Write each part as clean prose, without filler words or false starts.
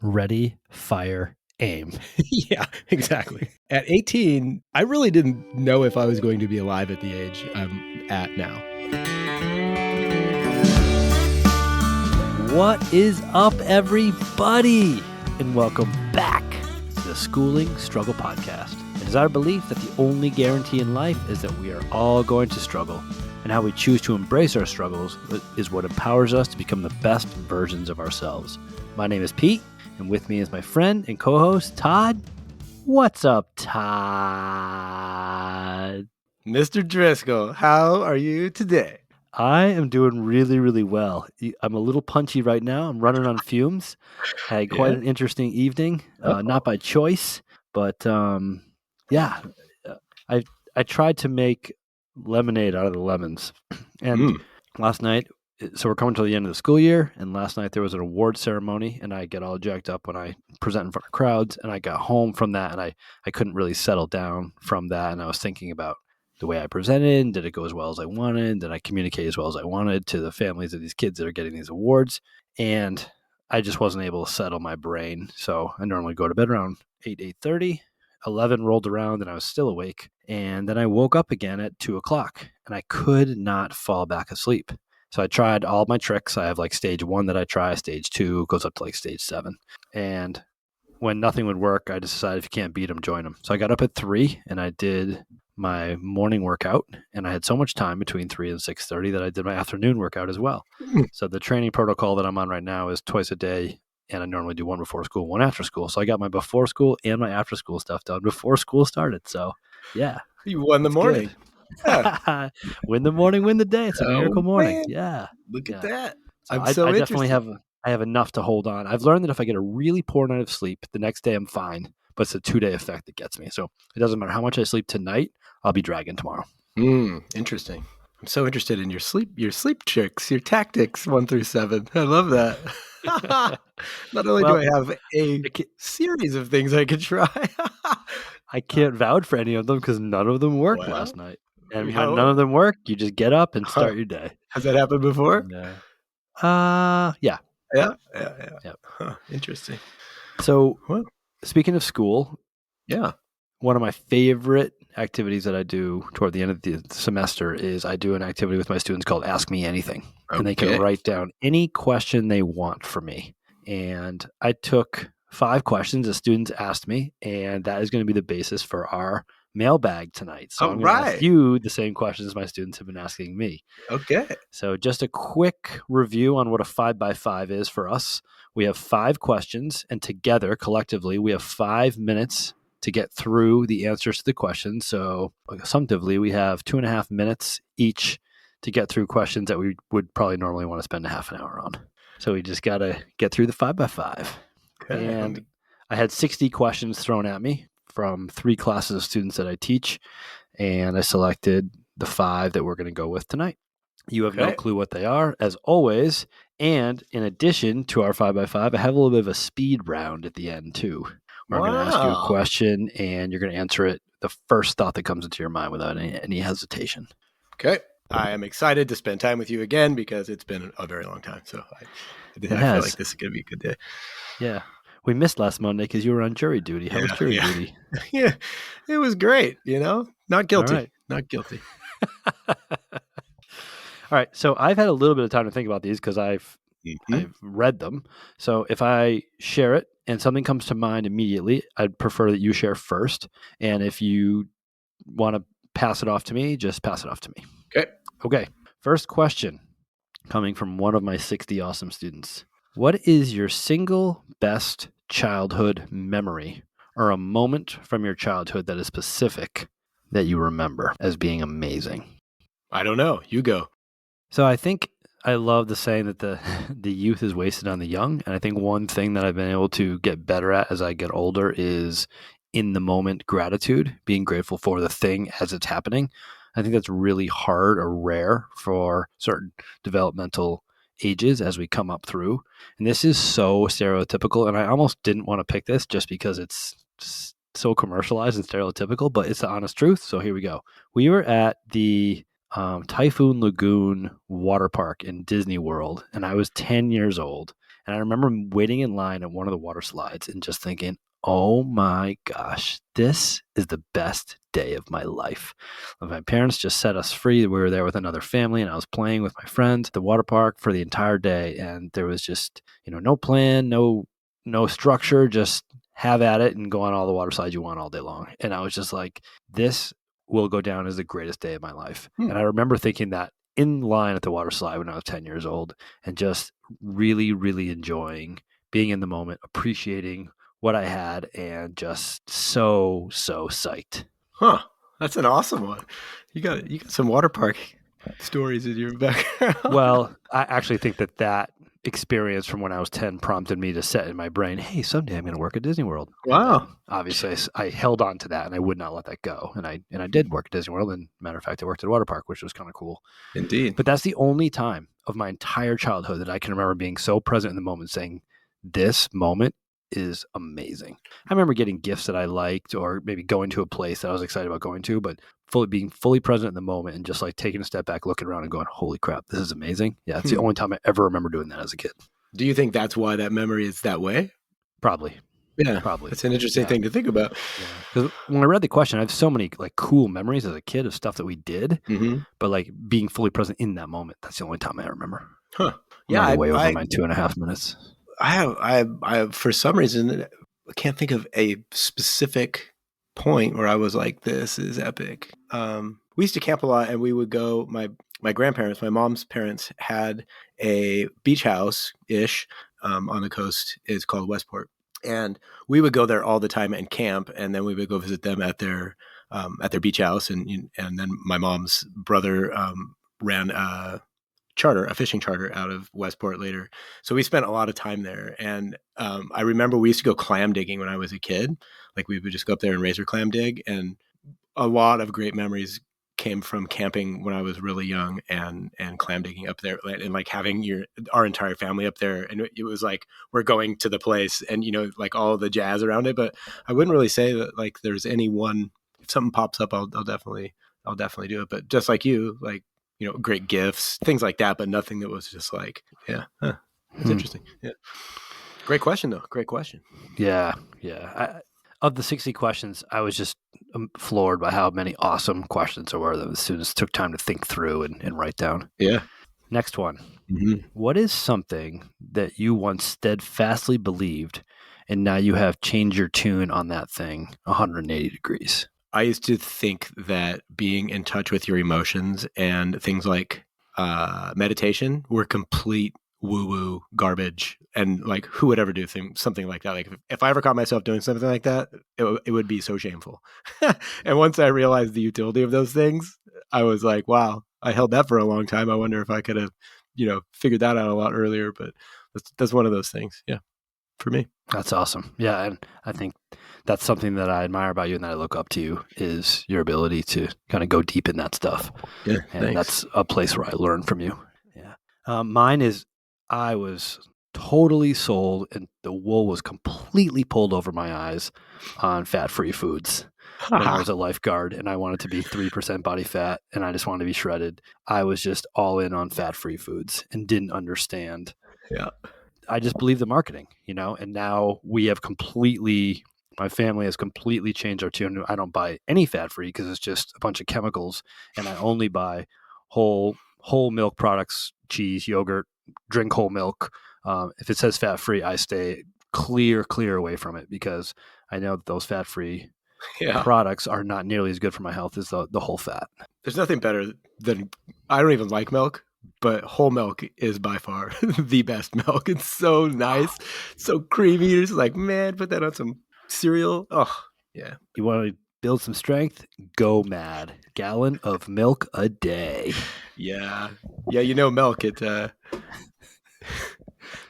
Ready, fire, aim. Yeah, exactly. At 18, I really didn't know if I was going to be alive at the age I'm at now. What is up, everybody? And welcome back to the Schooling Struggle Podcast. It is our belief that the only guarantee in life is that we are all going to struggle, and how we choose to embrace our struggles is what empowers us to become the best versions of ourselves. My name is Pete, and with me is my friend and co-host, Todd. What's up, Todd? Mr. Driscoll, how are you today? I am doing really, really well. I'm a little punchy right now. I'm running on fumes. Had quite an interesting evening, not by choice, but yeah. I tried to make lemonade out of the lemons. And last night, so we're coming to the end of the school year, and last night there was an award ceremony, and I get all jacked up when I present in front of crowds, and I got home from that, and I couldn't really settle down from that, and I was thinking about the way I presented. Did it go as well as I wanted? Did I communicate as well as I wanted to the families of these kids that are getting these awards? And I just wasn't able to settle my brain. So I normally go to bed around 8:30. 11 rolled around and I was still awake. And then I woke up again at 2 o'clock and I could not fall back asleep. So I tried all my tricks. I have like stage 1 that I try, stage 2 goes up to like stage 7. And when nothing would work, I just decided if you can't beat them, join them. So I got up at 3 and I did my morning workout, and I had so much time between 3 and 6:30 that I did my afternoon workout as well. So the training protocol that I'm on right now is twice a day, and I normally do one before school, one after school. So I got my before school and my after school stuff done before school started. So yeah. You won the morning. Yeah. Win the morning, win the day. It's a miracle morning. Man. Yeah. Look at that. So I definitely have enough to hold on. I've learned that if I get a really poor night of sleep, the next day I'm fine, but it's a 2-day effect that gets me. So it doesn't matter how much I sleep tonight, I'll be dragging tomorrow. Interesting. I'm so interested in your sleep tricks, your tactics 1 through 7. I love that. Not only do I have a series of things I could try. I can't vouch for any of them because none of them worked last night. And when none of them work, you just get up and start your day. Has that happened before? Yeah. Huh, interesting. So speaking of school, one of my favorite activities that I do toward the end of the semester is I do an activity with my students called Ask Me Anything. Okay. And they can write down any question they want from me. And I took 5 questions the students asked me, and that is going to be the basis for our mailbag tonight. So I'm going to ask you the same questions my students have been asking me. Okay. So just a quick review on what a 5x5 is for us. We have 5 questions, and together, collectively, we have 5 minutes to get through the answers to the questions. So assumptively, we have 2.5 minutes each to get through questions that we would probably normally want to spend a half an hour on. So we just got to get through the 5x5. Okay. And I had 60 questions thrown at me from 3 classes of students that I teach, and I selected the 5 that we're going to go with tonight. You have no clue what they are, as always. And in addition to our 5x5, I have a little bit of a speed round at the end, too. Where I'm going to ask you a question, and you're going to answer it the first thought that comes into your mind without any hesitation. Okay. I am excited to spend time with you again because it's been a very long time. So I feel like this is going to be a good day. Yeah. We missed last Monday because you were on jury duty. How was jury duty? Yeah, it was great. Not guilty. Right. Not guilty. All right. So I've had a little bit of time to think about these because I've read them. So if I share it and something comes to mind immediately, I'd prefer that you share first. And if you want to pass it off to me, just pass it off to me. Okay. First question coming from one of my 60 awesome students. What is your single best childhood memory or a moment from your childhood that is specific that you remember as being amazing? I don't know. You go. So I think I love the saying that the youth is wasted on the young. And I think one thing that I've been able to get better at as I get older is in the moment gratitude, being grateful for the thing as it's happening. I think that's really hard or rare for certain developmental ages as we come up through. And this is so stereotypical. And I almost didn't want to pick this just because it's so commercialized and stereotypical, but it's the honest truth. So here we go. We were at the Typhoon Lagoon water park in Disney World, and I was 10 years old. And I remember waiting in line at one of the water slides and just thinking, oh my gosh, this is the best day of my life. My parents just set us free. We were there with another family, and I was playing with my friends at the water park for the entire day. And there was just, no plan, no structure, just have at it and go on all the water slides you want all day long. And I was just like, this will go down as the greatest day of my life. And I remember thinking that in line at the water slide when I was 10 years old, and just really, really enjoying being in the moment, appreciating what I had, and just so psyched. Huh. That's an awesome one. You got some water park stories in your background. Well, I actually think that experience from when I was 10 prompted me to set in my brain, hey, someday I'm going to work at Disney World. Wow. Obviously, I held on to that, and I would not let that go. And I did work at Disney World. And matter of fact, I worked at a water park, which was kind of cool. Indeed. But that's the only time of my entire childhood that I can remember being so present in the moment, saying, this moment is amazing. I remember getting gifts that I liked, or maybe going to a place that I was excited about going to, but being fully present in the moment and just like taking a step back, looking around and going, holy crap, this is amazing. Yeah, it's the only time I ever remember doing that as a kid. Do you think that's why that memory is that way? Probably. Yeah, probably. It's an interesting thing to think about. Because when I read the question, I have so many like cool memories as a kid of stuff that we did, but like being fully present in that moment, that's the only time I remember. Huh. Yeah, way over my 2.5 minutes. I for some reason, I can't think of a specific point where I was like, this is epic. We used to camp a lot, and we would go, my grandparents, my mom's parents had a beach house-ish on the coast. It's called Westport. And we would go there all the time and camp, and then we would go visit them at their beach house. And then my mom's brother ran a fishing charter out of Westport later. So we spent a lot of time there. And I remember we used to go clam digging when I was a kid. Like we would just go up there and razor clam dig. And a lot of great memories came from camping when I was really young and clam digging up there, and like having our entire family up there. And it was like, we're going to the place, and, like all the jazz around it. But I wouldn't really say that like there's any one, if something pops up, I'll definitely do it. But just like you, like, great gifts, things like that, but nothing that was just like, it's interesting. Yeah. Great question though. Great question. Yeah. Of the 60 questions, I was just floored by how many awesome questions there were that the students took time to think through and write down. Yeah. Next one. What is something that you once steadfastly believed, and now you have changed your tune on that thing 180 degrees? I used to think that being in touch with your emotions and things like meditation were complete woo-woo garbage, and like who would ever do something like that? Like if I ever caught myself doing something like that, it would be so shameful. And once I realized the utility of those things, I was like, wow, I held that for a long time. I wonder if I could have, figured that out a lot earlier. But that's one of those things. Yeah, for me. That's awesome. Yeah, and I think that's something that I admire about you and that I look up to you, is your ability to kind of go deep in that stuff. Yeah, and thanks. That's a place where I learn from you. Yeah. Mine is, I was totally sold, and the wool was completely pulled over my eyes on fat-free foods. When I was a lifeguard and I wanted to be 3% body fat and I just wanted to be shredded, I was just all in on fat-free foods and didn't understand. Yeah. I just believe the marketing, and now my family has completely changed our tune. I don't buy any fat-free because it's just a bunch of chemicals, and I only buy whole milk products, cheese, yogurt, drink whole milk. If it says fat-free, I stay clear away from it, because I know that those fat-free products are not nearly as good for my health as the whole fat. There's nothing better than, I don't even like milk, but whole milk is by far the best milk. It's so nice, so creamy. You're just like, man, put that on some cereal. Oh, yeah. You want to build some strength? Go mad. Gallon of milk a day. Yeah. Milk.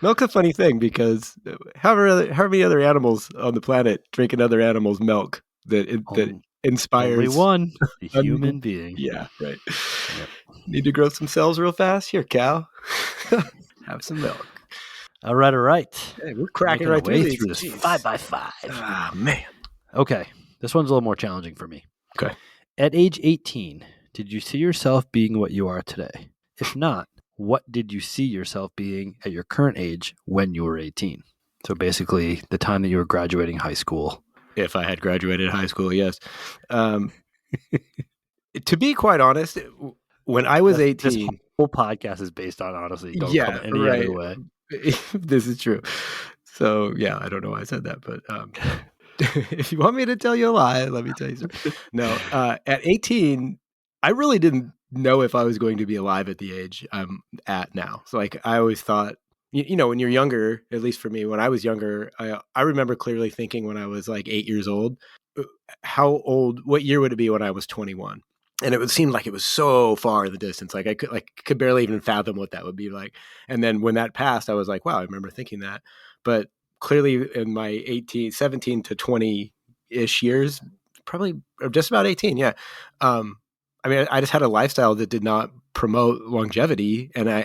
Milk's a funny thing, because how many other animals on the planet drink another animal's milk that inspires only one, the human being. Yeah, right. Yep. Need to grow some cells real fast? Here, cow. Have some milk. All right. Hey, we're cracking right through this 5x5. Ah, man. Okay, this one's a little more challenging for me. Okay. At age 18, did you see yourself being what you are today? If not, what did you see yourself being at your current age when you were 18? So basically, the time that you were graduating high school. If I had graduated high school, yes. To be quite honest, when I was This 18, whole podcast is based on honesty. Don't come yeah, any other right. way. This is true. So yeah, I don't know why I said that, but if you want me to tell you a lie, let me tell you something. No, at 18, I really didn't know if I was going to be alive at the age I'm at now. So like, I always thought, you know, when you're younger, at least for me, when I was younger, I remember clearly thinking when I was like 8 years old, what year would it be when I was 21? And it would seem like it was so far in the distance. Like I could barely even fathom what that would be like. And then when that passed, I was like, wow, I remember thinking that. But clearly in my 17 to 20-ish years, probably or just about 18. Yeah. I mean, I just had a lifestyle that did not promote longevity, and I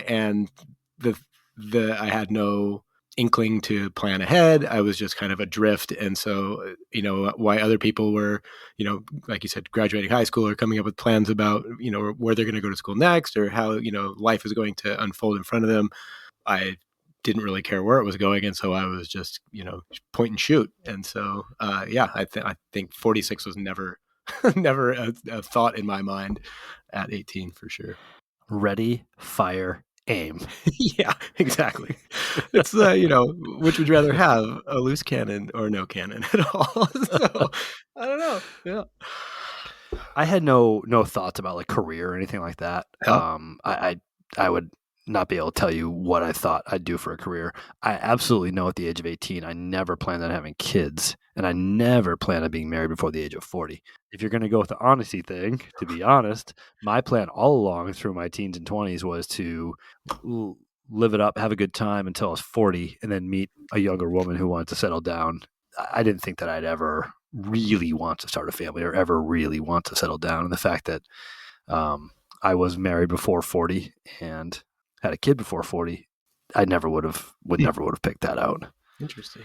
had no inkling to plan ahead. I was just kind of adrift. And so, you know, why other people were, you know, like you said, graduating high school or coming up with plans about, you know, where they're going to go to school next or how, you know, life is going to unfold in front of them. I didn't really care where it was going. And so I was just, you know, point and shoot. And so, yeah, I think 46 was never, never a thought in my mind at 18 for sure. Ready, fire, aim. Yeah, exactly. It's you know, which would you rather have, a loose cannon or no cannon at all? So I don't know. Yeah. I had no thoughts about like career or anything like that. Yeah. I would not be able to tell you what I thought I'd do for a career. I absolutely know at the age of 18, I never planned on having kids, and I never planned on being married before the age of 40. If you're going to go with the honesty thing, to be honest, my plan all along through my teens and 20s was to live it up, have a good time until I was 40, and then meet a younger woman who wanted to settle down. I didn't think that I'd ever really want to start a family or ever really want to settle down. And the fact that I was married before 40 and had a kid before 40, I never would have picked that out. Interesting.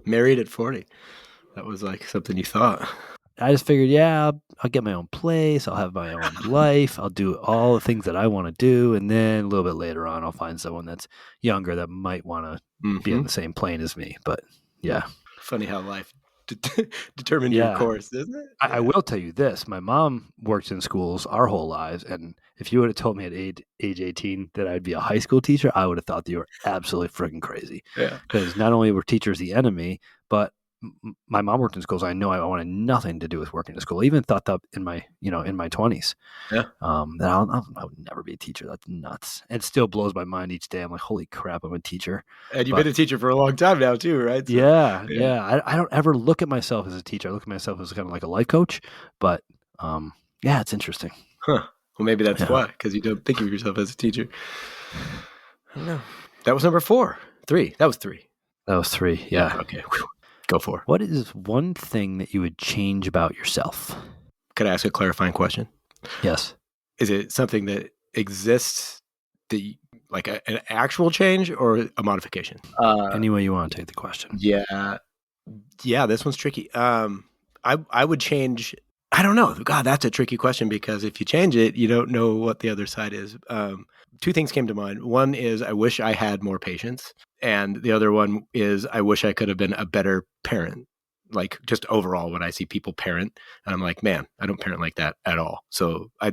Married at 40. That was like something you thought. I just figured, yeah, I'll get my own place. I'll have my own life. I'll do all the things that I want to do. And then a little bit later on, I'll find someone that's younger that might want to be on the same plane as me. But yeah. Funny how life determined your course, isn't it? I will tell you this. My mom worked in schools our whole lives. And if you would have told me at age 18 that I'd be a high school teacher, I would have thought that you were absolutely freaking crazy. Yeah. Because not only were teachers the enemy, but my mom worked in schools. I know I wanted nothing to do with working in school. I even thought that in my 20s. Yeah. That I would never be a teacher. That's nuts. It still blows my mind each day. I'm like, holy crap, I'm a teacher. And you've been a teacher for a long time now too, right? So, yeah. I don't ever look at myself as a teacher. I look at myself as kind of like a life coach. But yeah, it's interesting. Huh. Well, maybe that's why, because you don't think of yourself as a teacher. I don't know. That was number 3. That was 3. That was 3. Yeah. Okay. Whew. Go for it. What is one thing that you would change about yourself? Could I ask a clarifying question? Yes. Is it something that exists, like an actual change or a modification? Any way you want to take the question. Yeah. This one's tricky. I would change. I don't know. God, that's a tricky question because if you change it, you don't know what the other side is. 2 things came to mind. One is I wish I had more patience. And the other one is I wish I could have been a better parent. Like just overall, when I see people parent, and I'm like, man, I don't parent like that at all. So I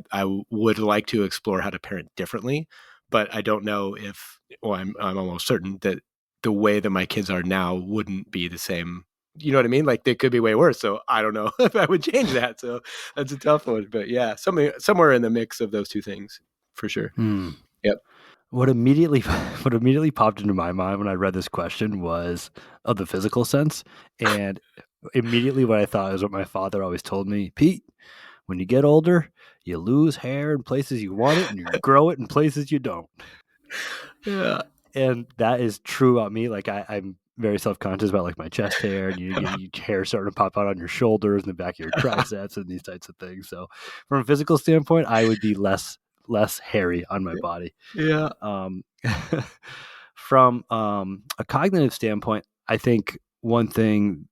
would like to explore how to parent differently, but I don't know if, well, I'm almost certain that the way that my kids are now wouldn't be the same. You know what I mean? Like they could be way worse. So I don't know if I would change that. So that's a tough one. But yeah, somewhere in the mix of those 2 things for sure. Yep. What immediately popped into my mind when I read this question was of the physical sense. And immediately what I thought is what my father always told me, Pete, when you get older, you lose hair in places you want it and you grow it in places you don't. Yeah. And that is true about me. Like I'm very self-conscious about like my chest hair and your hair starting to pop out on your shoulders and the back of your triceps and these types of things. So from a physical standpoint, I would be less hairy on my body. Yeah. From a cognitive standpoint, I think one thing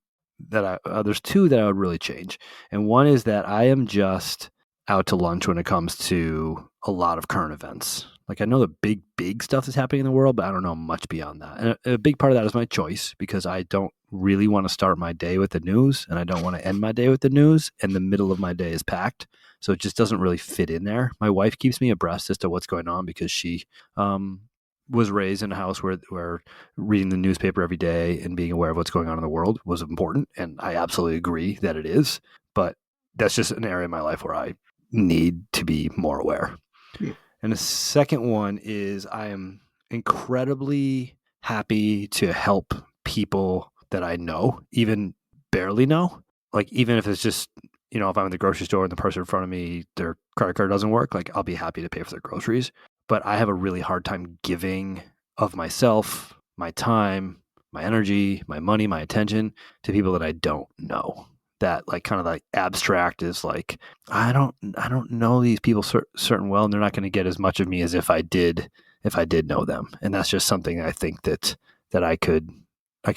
that there's 2 that I would really change. And one is that I am just out to lunch when it comes to a lot of current events. Like I know the big stuff that's happening in the world, but I don't know much beyond that. And a big part of that is my choice because I don't really want to start my day with the news and I don't want to end my day with the news and the middle of my day is packed. So it just doesn't really fit in there. My wife keeps me abreast as to what's going on because she was raised in a house where reading the newspaper every day and being aware of what's going on in the world was important. And I absolutely agree that it is. But that's just an area of my life where I need to be more aware. And the second one is I am incredibly happy to help people that I know, even barely know. Like, even if it's just, if I'm in the grocery store and the person in front of me, their credit card doesn't work, like, I'll be happy to pay for their groceries. But I have a really hard time giving of myself, my time, my energy, my money, my attention to people that I don't know. That like kind of like abstract is like I don't know these people certain well, and they're not going to get as much of me as if I did know them, and that's just something I think that I could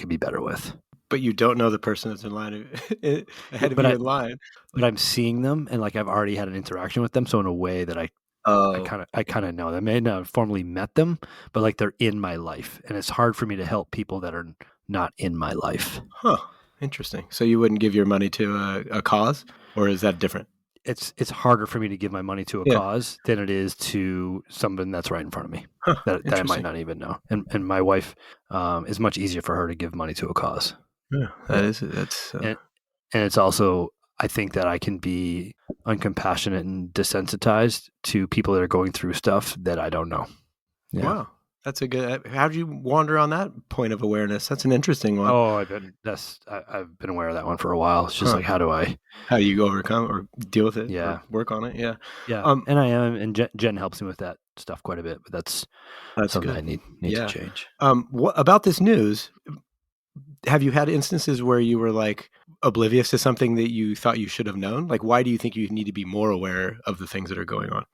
be better with. But you don't know the person that's in line ahead of But you in line. but I'm seeing them, and like I've already had an interaction with them, so in a way that I Oh, kind of know them. I may not have formally met them, but like they're in my life, and it's hard for me to help people that are not in my life. huh. Interesting. So you wouldn't give your money to a cause, or is that different? It's harder for me to give my money to a Yeah. cause than it is to someone that's right in front of me Huh. that I might Interesting. not even know. And my wife, is much easier for her to give money to a cause. Yeah, Yeah. that's And it's also, I think that I can be uncompassionate and desensitized to people that are going through stuff that I don't know. Yeah. wow. That's a good. How did you wander on that point of awareness? That's an interesting one. Oh, I've been aware of that one for a while. It's just Huh. like, how do I, How do you overcome or deal with it yeah. or work on it? Yeah. Yeah. Um, And I am, and Jen helps me with that stuff quite a bit, but that's that's something good. I need to Yeah. change. What about this news? Have you had instances where you were like oblivious to something that you thought you should have known? Like, why do you think you need to be more aware of the things that are going on?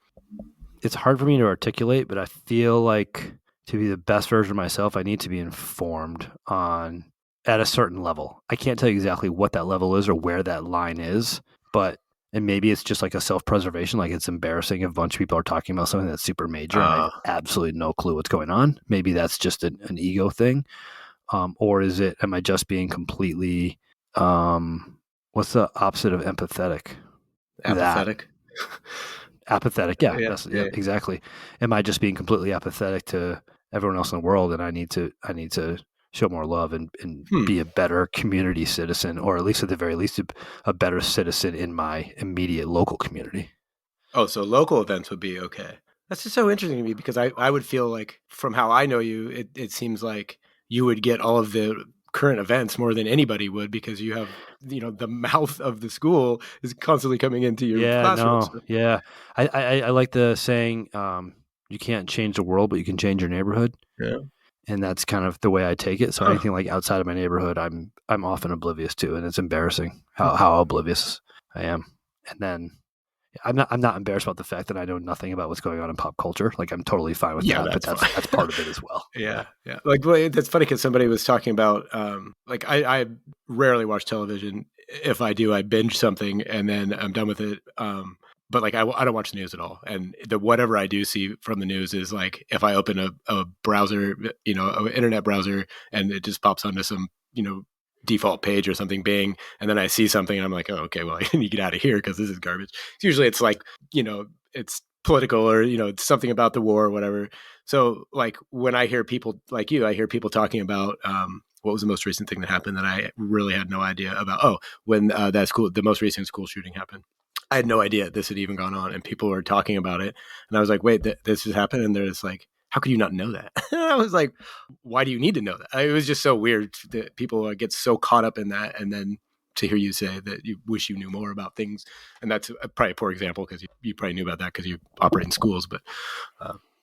It's hard for me to articulate, but I feel like to be the best version of myself, I need to be informed on at a certain level. I can't tell you exactly what that level is or where that line is, but and maybe it's just like a self-preservation, like it's embarrassing if a bunch of people are talking about something that's super major and I have Uh, absolutely no clue what's going on. Maybe that's just an ego thing. Or is it, am I just being completely, what's the opposite of empathetic? That apathetic. apathetic. Yeah, Yeah, that's yeah. yep, exactly. Am I just being completely apathetic to everyone else in the world, and I need to show more love and Hmm. be a better community citizen, or at least at the very least, a better citizen in my immediate local community. Oh, so local events would be okay. That's just so interesting to me because I would feel like from how I know you, it seems like you would get all of the current events more than anybody would because you have, the mouth of the school is constantly coming into your Yeah, classroom. no, So, yeah. I like the saying, you can't change the world, but you can change your neighborhood. yeah. And that's kind of the way I take it. So Huh. anything like outside of my neighborhood, I'm often oblivious to, and it's embarrassing Hmm. how oblivious I am. And then I'm not embarrassed about the fact that I know nothing about what's going on in pop culture. Like I'm totally fine with Yeah, that, but that's fine. that's part of it as well. Yeah, Yeah. yeah. Like, well, that's funny because somebody was talking about, like, I rarely watch television. If I do, I binge something and then I'm done with it. But like, I don't watch the news at all. And whatever I do see from the news is like, if I open a browser, an internet browser, and it just pops onto some, default page or something, Bing, and then I see something and I'm like, oh, okay, well, I need to get out of here because this is garbage. Usually it's like, it's political or, it's something about the war or whatever. So, like, when I hear people like you, I hear people talking about what was the most recent thing that happened that I really had no idea about. Oh, when the most recent school shooting happened. I had no idea this had even gone on, and people were talking about it. And I was like, wait, this has happened? And they're just like, how could you not know that? I was like, why do you need to know that? It was just so weird that people get so caught up in that. And then to hear you say that you wish you knew more about things. And that's probably a poor example because you probably knew about that because you operate in schools. But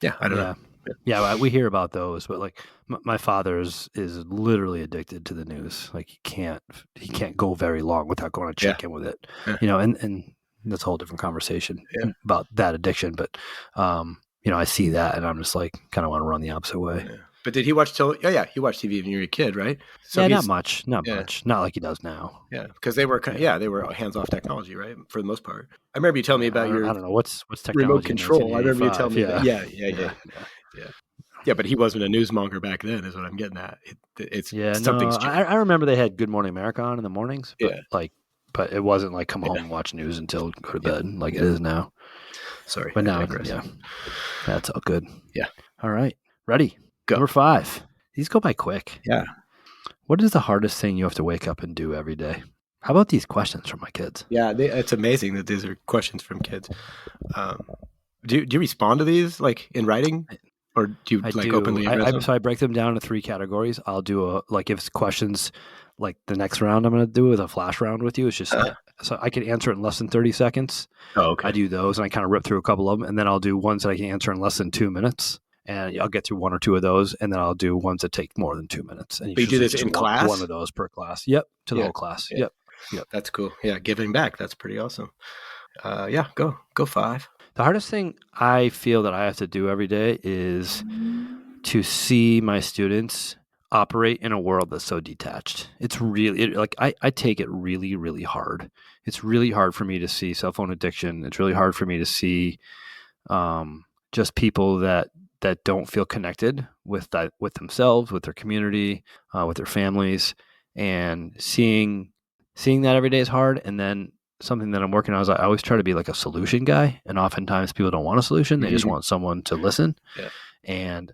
yeah, I don't know. Yeah. Yeah, we hear about those, but like my father is literally addicted to the news. Like he can't go very long without going to Yeah. check in with it. Yeah. And that's a whole different conversation Yeah. about that addiction. But I see that and I'm just like kind of want to run the opposite way. Yeah. But did he watch he watched TV when you were a kid, right? So Yeah, not he's much, not like he does now. yeah, because they were they were hands off technology, right? For the most part. I remember you telling me about your I don't know what's remote technology in control. I remember you telling 1985. me that. Yeah, Yeah. Yeah. Yeah, but he wasn't a newsmonger back then, is what I'm getting at. It's yeah. No, something's changed. I remember they had Good Morning America on in the mornings, Yeah, but it wasn't like come home yeah, and watch news until go to yeah, bed like yeah. it is now. Sorry, But I now, digress. yeah, that's all good. Yeah, All right, ready. go. Number 5. These go by quick. Yeah, What is the hardest thing you have to wake up and do every day? How about these questions from my kids? yeah. It's amazing that these are questions from kids. Um, do you respond to these like in writing, or do you I like do. openly address them? So I break them down into 3 categories. I'll do if it's questions like the next round I'm going to do with a flash round with you. It's just so I can answer it in less than 30 seconds. Oh, okay. I do those and I kind of rip through a couple of them, and then I'll do ones that I can answer in less than 2 minutes. And I'll get through 1 or 2 of those, and then I'll do ones that take more than 2 minutes. And But you do usually this just in one class? of those per class. Yep, to the Yeah, whole class. yeah. Yep. That's cool. Yeah, giving back. That's pretty awesome. Yeah, go 5. The hardest thing I feel that I have to do every day is to see my students operate in a world that's so detached. It's really like I take it really, really hard. It's really hard for me to see cell phone addiction. It's really hard for me to see just people that don't feel connected with themselves, with their community, with their families, and seeing that every day is hard. And then something that I'm working on is I always try to be like a solution guy, and oftentimes people don't want a solution; they just want someone to listen. Yeah. And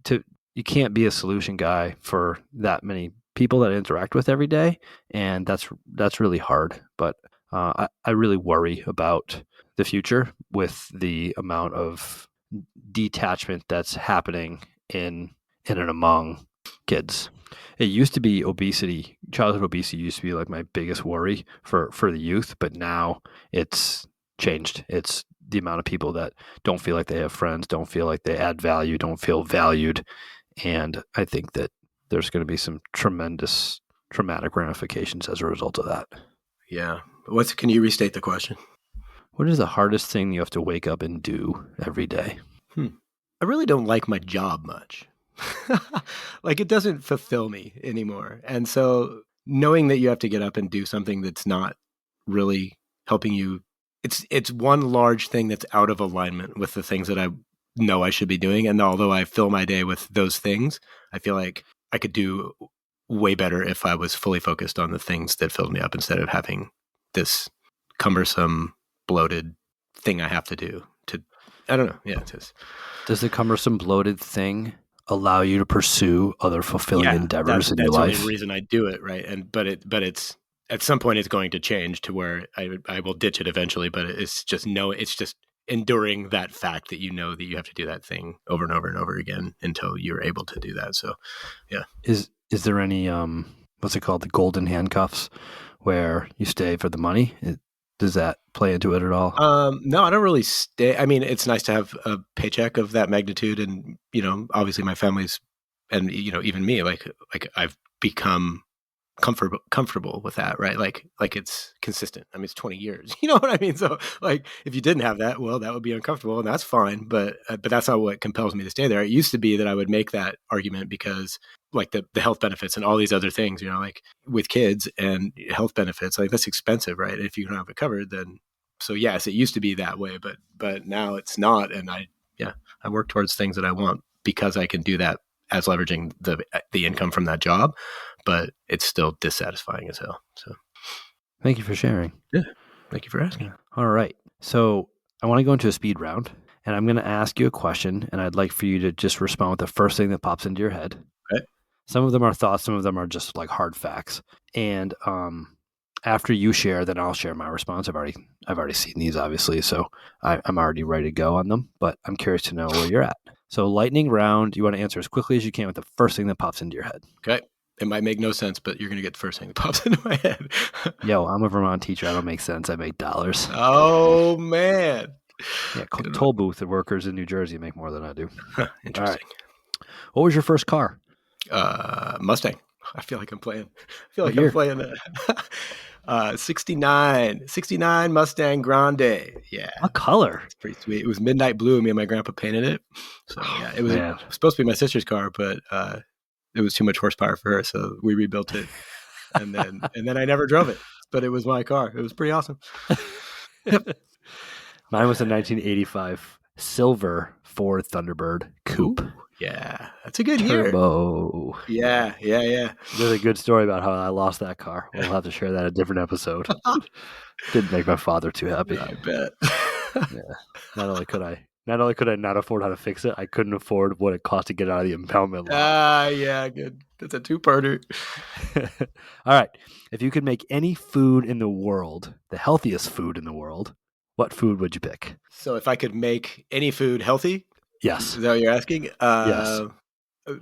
to you can't be a solution guy for that many people that I interact with every day, and that's really hard. But I really worry about the future with the amount of detachment that's happening in and among kids. It used to be obesity. Childhood obesity used to be like my biggest worry for the youth, but now it's changed. It's the amount of people that don't feel like they have friends, don't feel like they add value, don't feel valued. And I think that there's going to be some tremendous traumatic ramifications as a result of that. Yeah. Can you restate the question? What is the hardest thing you have to wake up and do every day? I really don't like my job much. Like it doesn't fulfill me anymore. And so knowing that you have to get up and do something that's not really helping you, it's one large thing that's out of alignment with the things that I know I should be doing. And although I fill my day with those things, I feel like I could do way better if I was fully focused on the things that filled me up instead of having this cumbersome, bloated thing I have to do to, I don't know. Yeah, it is. Does the cumbersome, bloated thing allow you to pursue other fulfilling endeavors in your life? That's the only reason I do it, right? But it's at some point it's going to change to where I will ditch it eventually. But it's just enduring that fact that you know that you have to do that thing over and over and over again until you're able to do that. So, yeah. Is there any what's it called, the golden handcuffs, where you stay for the money? Does that play into it at all? No, I don't really stay. I mean, it's nice to have a paycheck of that magnitude, and obviously my family's, and even me, like I've become comfortable with that, right? Like it's consistent. I mean, it's 20 years. You know what I mean? So, like, if you didn't have that, well, that would be uncomfortable, and that's fine. But that's not what compels me to stay there. It used to be that I would make that argument because, like, the health benefits and all these other things, like with kids and health benefits, like that's expensive, right? If you don't have it covered, then so yes, it used to be that way, but now it's not, and I work towards things that I want because I can do that as leveraging the income from that job, but it's still dissatisfying as hell. So thank you for sharing. Yeah. Thank you for asking. All right. So I want to go into a speed round, and I'm going to ask you a question, and I'd like for you to just respond with the first thing that pops into your head. Okay. Some of them are thoughts, some of them are just like hard facts. And after you share, then I'll share my response. I've already seen these, obviously, so I'm already ready to go on them, but I'm curious to know where you're at. So lightning round, you want to answer as quickly as you can with the first thing that pops into your head. Okay. It might make no sense, but you're going to get the first thing that pops into my head. Yo, I'm a Vermont teacher. I don't make sense. I make dollars. Oh, man. Yeah, toll booth workers in New Jersey make more than I do. Interesting. All right. What was your first car? Mustang. I feel like I'm playing. I'm playing that. '69 Mustang Grande. Yeah, What color? it's pretty sweet. It was midnight blue. Me and my grandpa painted it. So yeah, it was Man. supposed to be my sister's car, but it was too much horsepower for her, so we rebuilt it. And then I never drove it, but it was my car. It was pretty awesome. Yep. Mine was a 1985 silver Ford Thunderbird coupe. Ooh, yeah, that's a good year. Turbo. Yeah. There's a good story about how I lost that car. We'll have to share that in a different episode. Didn't make my father too happy. I bet. Yeah. Not only could I not afford how to fix it, I couldn't afford what it cost to get out of the impoundment lot. Yeah, good. That's a two-parter. All right. If you could make any food in the world, the healthiest food in the world, what food would you pick? So if I could make any food healthy, Yes. is that what you're asking? Yes.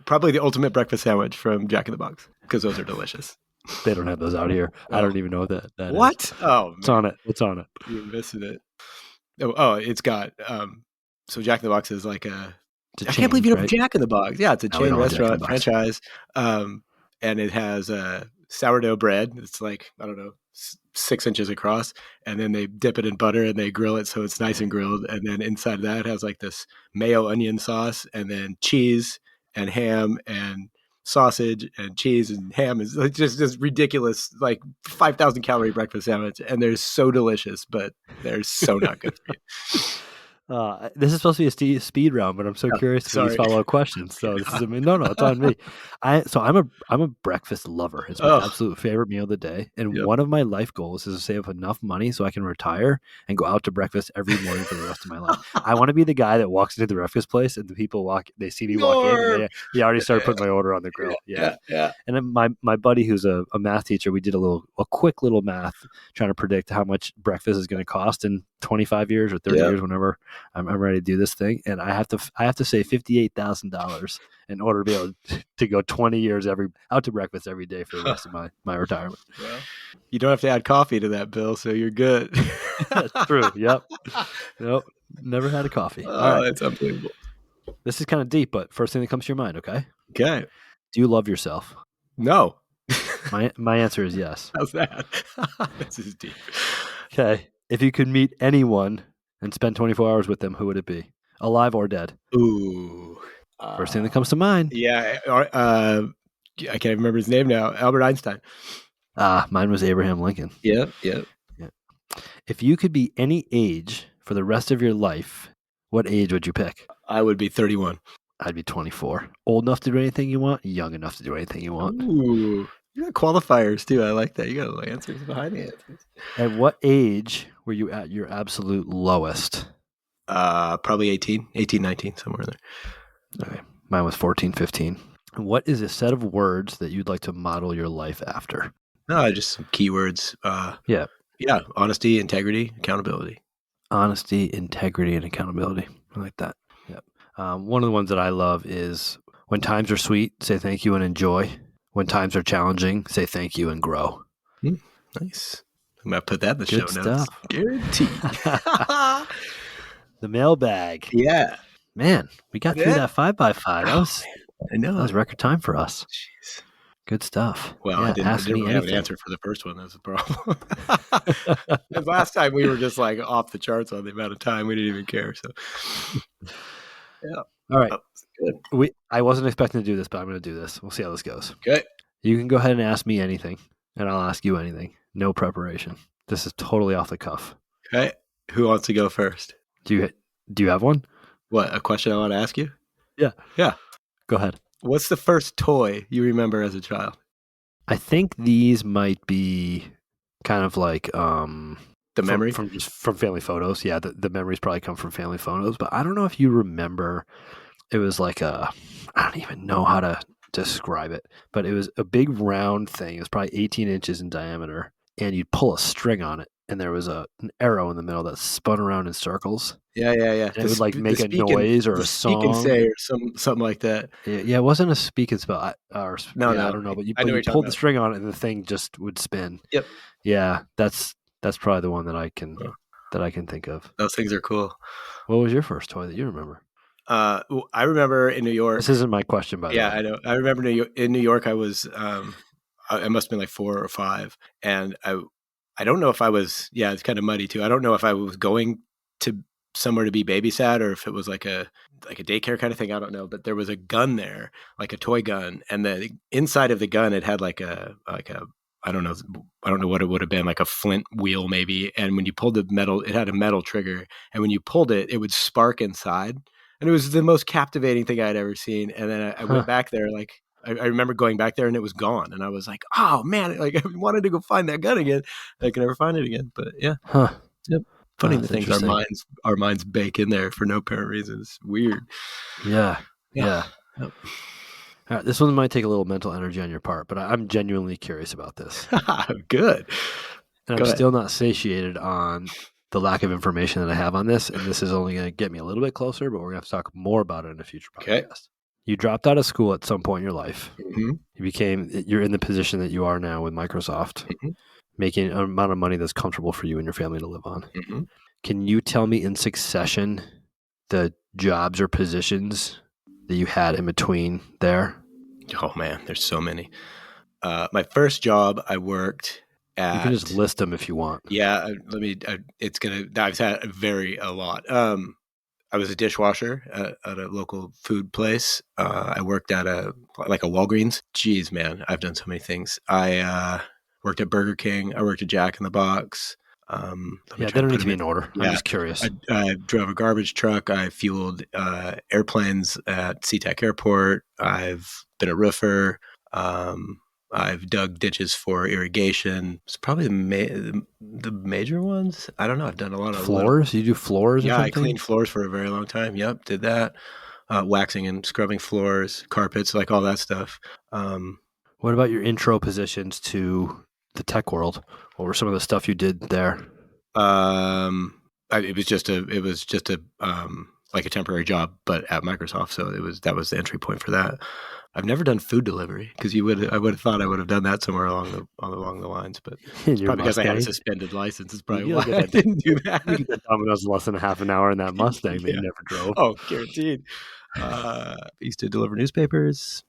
Probably the ultimate breakfast sandwich from Jack in the Box, because those are delicious. They don't have those out here. I don't even know what that What? is. Oh, man. It's on it. You're missing it. Oh, it's got so Jack in the Box is like a I can't believe you don't have Jack in the Box. Yeah, it's a chain restaurant franchise. And it has sourdough bread. It's like, I don't know, 6 inches across. And then they dip it in butter and they grill it so it's nice and grilled. And then inside of that it has like this mayo onion sauce and then cheese and ham and sausage and cheese and ham. Is like just this ridiculous, like 5,000 calorie breakfast sandwich. And they're so delicious, but they're so not good for you. This is supposed to be a speed round, but I'm so curious for these follow-up questions. So this is no, it's on me. I'm a breakfast lover. It's my absolute favorite meal of the day, and one of my life goals is to save up enough money so I can retire and go out to breakfast every morning for the rest of my life. I want to be the guy that walks into the breakfast place and the people they see me walk in, and they already started putting my order on the grill. Yeah. And then my buddy, who's a math teacher, we did a quick little math trying to predict how much breakfast is going to cost in 25 years or 30 years, whenever I'm ready to do this thing, and I have to save $58,000 in order to be able to go 20 years out to breakfast every day for the rest of my retirement. Well, you don't have to add coffee to that, Bill, so you're good. That's true. Yep. Nope. Never had a coffee. Oh, all right. That's unbelievable. This is kind of deep, but first thing that comes to your mind, okay? Okay. Do you love yourself? No. My answer is yes. How's that? This is deep. Okay. If you could meet anyone and spend 24 hours with them, who would it be? Alive or dead? Ooh. First thing that comes to mind. Yeah. I can't remember his name now. Albert Einstein. Mine was Abraham Lincoln. Yep. If you could be any age for the rest of your life, what age would you pick? I would be 31. I'd be 24. Old enough to do anything you want, young enough to do anything you want. Ooh. You got qualifiers too. I like that. You got little answers behind the answers. At what age were you at your absolute lowest? Probably 18, 19, somewhere there. Okay. Mine was 14, 15. What is a set of words that you'd like to model your life after? No, just some keywords. Yeah. Honesty, integrity, accountability. Honesty, integrity, and accountability. I like that. Yep. One of the ones that I love is when times are sweet, say thank you and enjoy. When times are challenging, say thank you and grow. Nice. I'm going to put that in the show notes. Guaranteed. The mailbag. Yeah. Man, we got through that 5x5. That was record time for us. Jeez. Good stuff. Well, I didn't really have an answer for the first one. That's the problem. Last time we were just like off the charts on the amount of time. We didn't even care. So, yeah. All right. Good. I wasn't expecting to do this, but I'm going to do this. We'll see how this goes. Okay. You can go ahead and ask me anything, and I'll ask you anything. No preparation. This is totally off the cuff. Okay. Who wants to go first? Do you have one? What, a question I want to ask you? Yeah. Go ahead. What's the first toy you remember as a child? I think these might be kind of like the memory from family photos. Yeah, the memories probably come from family photos, but I don't know if you remember. It was like I don't even know how to describe it, but it was a big round thing. It was probably 18 inches in diameter, and you'd pull a string on it, and there was an arrow in the middle that spun around in circles. Yeah. And it would like make a noise or a song. Speak and say or something like that. Yeah, it wasn't a speak and spell. No, I don't know, but you pulled the string on it, and the thing just would spin. Yep. Yeah, that's probably the one that I can think of. Those things are cool. What was your first toy that you remember? I remember in New York. This isn't my question, by the way. Yeah, I know. I remember in New York. I was, I must have been like 4 or 5, and I don't know if I was, it's kind of muddy too. I don't know if I was going to somewhere to be babysat or if it was like a daycare kind of thing. I don't know, but there was a gun there, like a toy gun, and the inside of the gun, it had like a I don't know what it would have been, like a flint wheel maybe. And when you pulled the metal, it had a metal trigger, and when you pulled it, it would spark inside, and it was the most captivating thing I'd ever seen. And then I went back there, like I remember going back there and it was gone, and I was like, oh man, like I wanted to go find that gun again. I can never find it again, but yeah. Yep. Funny the things our minds bake in there for no apparent reason. It's weird. Yeah. Yep. All right, this one might take a little mental energy on your part, but I'm genuinely curious about this. Good. And I'm still not satiated on the lack of information that I have on this, and this is only going to get me a little bit closer, but we're going to have to talk more about it in a future podcast. Okay. You dropped out of school at some point in your life. Mm-hmm. You're in the position that you are now with Microsoft, making an amount of money that's comfortable for you and your family to live on. Mm-hmm. Can you tell me in succession the jobs or positions that you had in between there? Oh man, there's so many. My first job, I worked at. You can just list them if you want. Yeah, it's gonna. I've had a lot. I was a dishwasher at a local food place. I worked at a Walgreens. Jeez, man, I've done so many things. I worked at Burger King. I worked at Jack in the Box. They don't need to be in order. I'm just curious. I drove a garbage truck. I fueled airplanes at SeaTac Airport. I've been a roofer. I've dug ditches for irrigation. It's probably the major ones. I don't know. I've done a lot of floors. You do floors? Yeah, or something? I cleaned floors for a very long time. Yep, did that. Waxing and scrubbing floors, carpets, like all that stuff. What about your intro positions to the tech world? What were some of the stuff you did there? It was just a like a temporary job, but at Microsoft. So that was the entry point for that. I've never done food delivery because I would have thought I would have done that somewhere along the lines, but it's probably because I had a suspended license. It's probably why I didn't do that. You get Domino's less than a half an hour in that Mustang that you never drove. Oh, guaranteed. I used to deliver newspapers.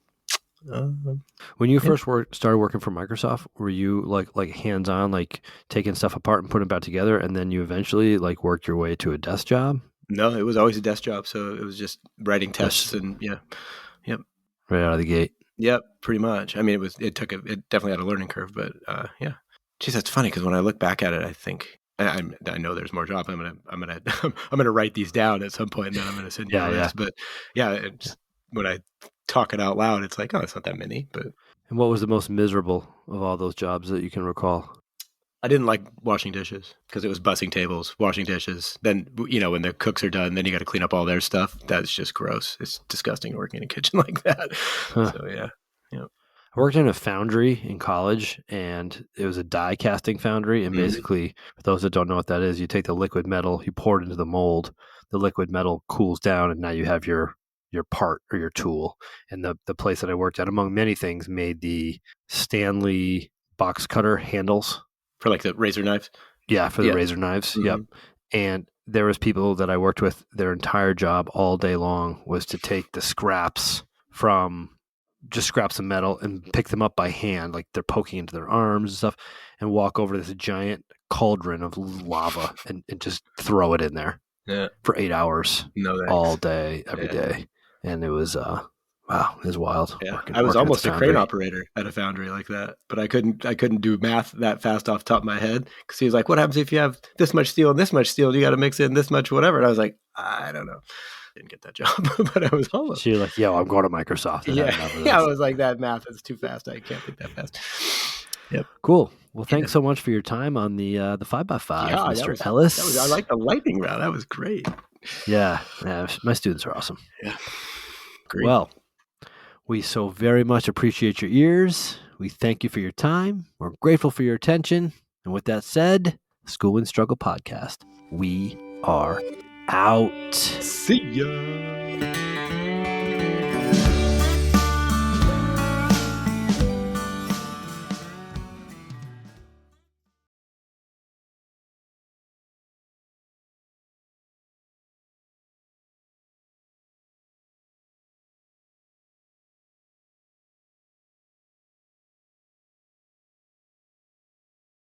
When you first started working for Microsoft, were you like hands-on, like taking stuff apart and putting it back together, and then you eventually like worked your way to a desk job? No, it was always a desk job. So it was just writing tests and yep. Right out of the gate. Yep, pretty much. I mean, it definitely had a learning curve, but yeah. Geez, that's funny because when I look back at it, I think I know there's more jobs. I'm gonna write these down at some point, and then I'm gonna send you a list. But yeah, when I talk it out loud, it's like, oh, it's not that many. But and what was the most miserable of all those jobs that you can recall? I didn't like washing dishes because it was bussing tables, washing dishes. Then, when the cooks are done, then you got to clean up all their stuff. That's just gross. It's disgusting working in a kitchen like that. So, yeah. I worked in a foundry in college, and it was a die casting foundry. And basically, for those that don't know what that is, you take the liquid metal, you pour it into the mold, the liquid metal cools down, and now you have your part or your tool. And the place that I worked at, among many things, made the Stanley box cutter handles. For like the razor knives? Yeah, for the razor knives. Mm-hmm. Yep. And there was people that I worked with, their entire job all day long was to take the scraps from just scraps of metal and pick them up by hand, like they're poking into their arms and stuff, and walk over this giant cauldron of lava and just throw it in there for 8 hours all day, every day. And it was wow, it was wild. Yeah, I was almost a crane operator at a foundry like that, but I couldn't do math that fast off the top of my head because he was like, "What happens if you have this much steel and this much steel? You got to mix in this much whatever." And I was like, "I don't know." Didn't get that job, but I was almost. So you're like, "Yo, I'm going to Microsoft." Yeah, I was like, "That math is too fast. I can't think that fast." Yep. Cool. Well, thanks so much for your time on the 5x5, Mr. Ellis. I like the lightning round. That was great. Yeah, my students are awesome. Yeah. Great. Well, we so very much appreciate your ears. We thank you for your time. We're grateful for your attention. And with that said, School and Struggle Podcast, we are out. See ya.